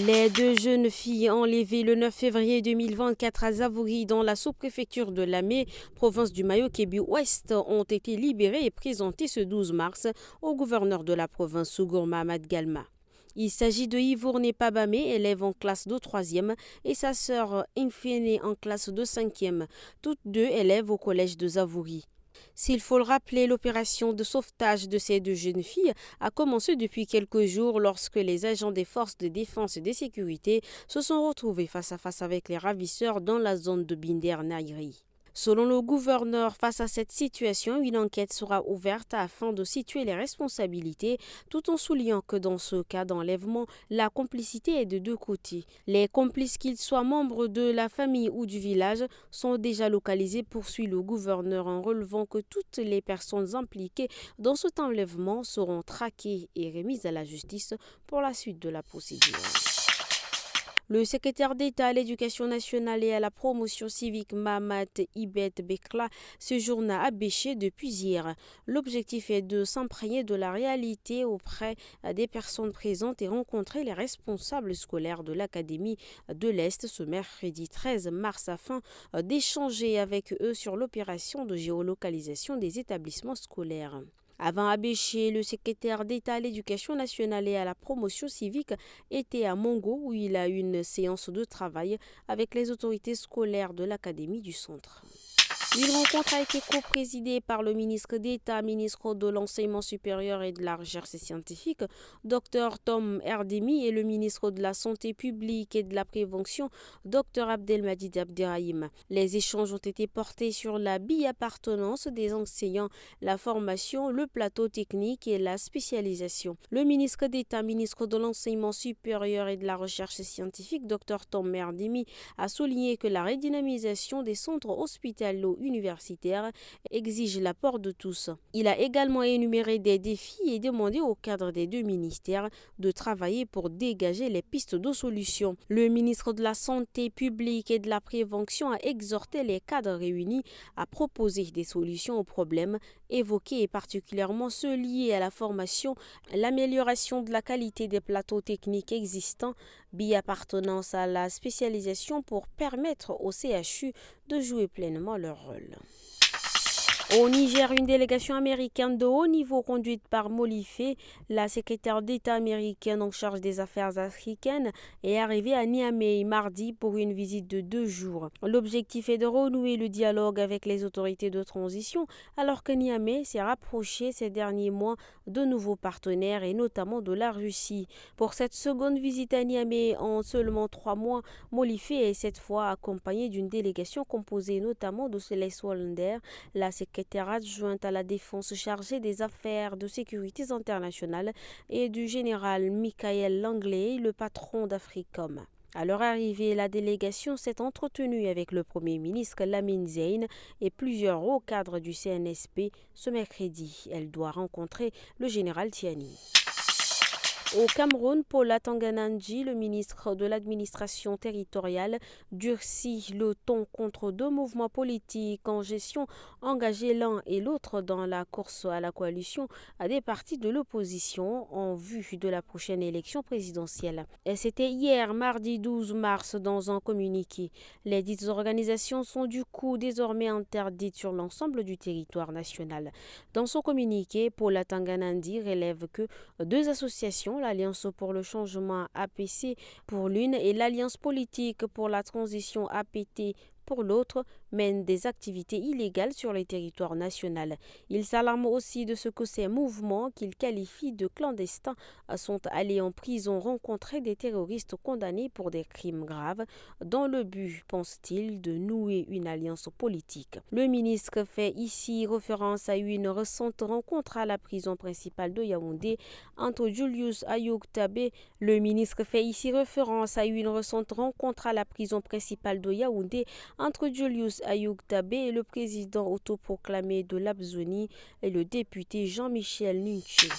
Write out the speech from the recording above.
Les deux jeunes filles enlevées le 9 février 2024 à Zavouri dans la sous-préfecture de Lamé, province du Mayo-Kébu-Ouest, ont été libérées et présentées ce 12 mars au gouverneur de la province Sougour Mahamad Galma. Il s'agit de Ivourné Pabamé, élève en classe de 3e, et sa sœur Inféné en classe de 5e, toutes deux élèves au collège de Zavouri. S'il faut le rappeler, l'opération de sauvetage de ces deux jeunes filles a commencé depuis quelques jours lorsque les agents des forces de défense et de sécurité se sont retrouvés face à face avec les ravisseurs dans la zone de Binder-Nairi. Selon le gouverneur, face à cette situation, une enquête sera ouverte afin de situer les responsabilités, tout en soulignant que dans ce cas d'enlèvement, la complicité est de deux côtés. Les complices, qu'ils soient membres de la famille ou du village, sont déjà localisés, poursuit le gouverneur en relevant que toutes les personnes impliquées dans cet enlèvement seront traquées et remises à la justice pour la suite de la procédure. Le secrétaire d'État à l'Éducation nationale et à la promotion civique Mahamat Ibet Bekla séjourne à Abéché depuis hier. L'objectif est de s'imprégner de la réalité auprès des personnes présentes et rencontrer les responsables scolaires de l'Académie de l'Est ce mercredi 13 mars afin d'échanger avec eux sur l'opération de géolocalisation des établissements scolaires. Avant Abéché, le secrétaire d'État à l'Éducation nationale et à la promotion civique était à Mongo où il a eu une séance de travail avec les autorités scolaires de l'Académie du Centre. Une rencontre a été co-présidée par le ministre d'État, ministre de l'Enseignement supérieur et de la Recherche scientifique, Dr Tom Erdemi, et le ministre de la Santé publique et de la Prévention, Dr Abdelmadid Abderrahim. Les échanges ont été portés sur la bi-appartenance des enseignants, la formation, le plateau technique et la spécialisation. Le ministre d'État, ministre de l'Enseignement supérieur et de la Recherche scientifique, Dr Tom Erdemi, a souligné que la redynamisation des centres hospitalo-universitaires exige l'apport de tous. Il a également énuméré des défis et demandé au cadre des deux ministères de travailler pour dégager les pistes de solutions. Le ministre de la Santé publique et de la Prévention a exhorté les cadres réunis à proposer des solutions aux problèmes évoqués et particulièrement ceux liés à la formation, l'amélioration de la qualité des plateaux techniques existants, bi-appartenance à la spécialisation pour permettre au CHU de jouer pleinement leur rôle. Au Niger, une délégation américaine de haut niveau conduite par Molly Fay, la secrétaire d'État américaine en charge des affaires africaines, est arrivée à Niamey mardi pour une visite de 2 jours. L'objectif est de renouer le dialogue avec les autorités de transition alors que Niamey s'est rapproché ces derniers mois de nouveaux partenaires et notamment de la Russie. Pour cette seconde visite à Niamey en seulement 3 mois, Molly Fay est cette fois accompagnée d'une délégation composée notamment de Céleste Wallander, la secrétaire adjointe à la défense chargée des affaires de sécurité internationale, et du général Michael Langley, le patron d'Africom. À leur arrivée, la délégation s'est entretenue avec le Premier ministre Lamine Zeine et plusieurs hauts cadres du CNSP ce mercredi. Elle doit rencontrer le général Tiani. Au Cameroun, Paula Tanganandji, le ministre de l'administration territoriale, durcit le ton contre 2 mouvements politiques en gestion engagés l'un et l'autre dans la course à la coalition à des partis de l'opposition en vue de la prochaine élection présidentielle. Et c'était hier, mardi 12 mars, dans un communiqué. Les dites organisations sont du coup désormais interdites sur l'ensemble du territoire national. Dans son communiqué, Paula Tanganandji relève que 2 associations, l'Alliance pour le changement APC pour l'une et l'Alliance politique pour la transition APT pour l'autre, mènent des activités illégales sur le territoire national. Il s'alarme aussi de ce que ces mouvements, qu'il qualifie de clandestins, sont allés en prison rencontrer des terroristes condamnés pour des crimes graves, dans le but, pense-t-il, de nouer une alliance politique. Le ministre fait ici référence à une récente rencontre à la prison principale de Yaoundé entre Julius Ayouk Tabé. Le ministre fait ici référence à une récente rencontre à la prison principale de Yaoundé entre Julius Ayouk Tabé et le président autoproclamé de l'Abzoni et le député Jean-Michel Ninché.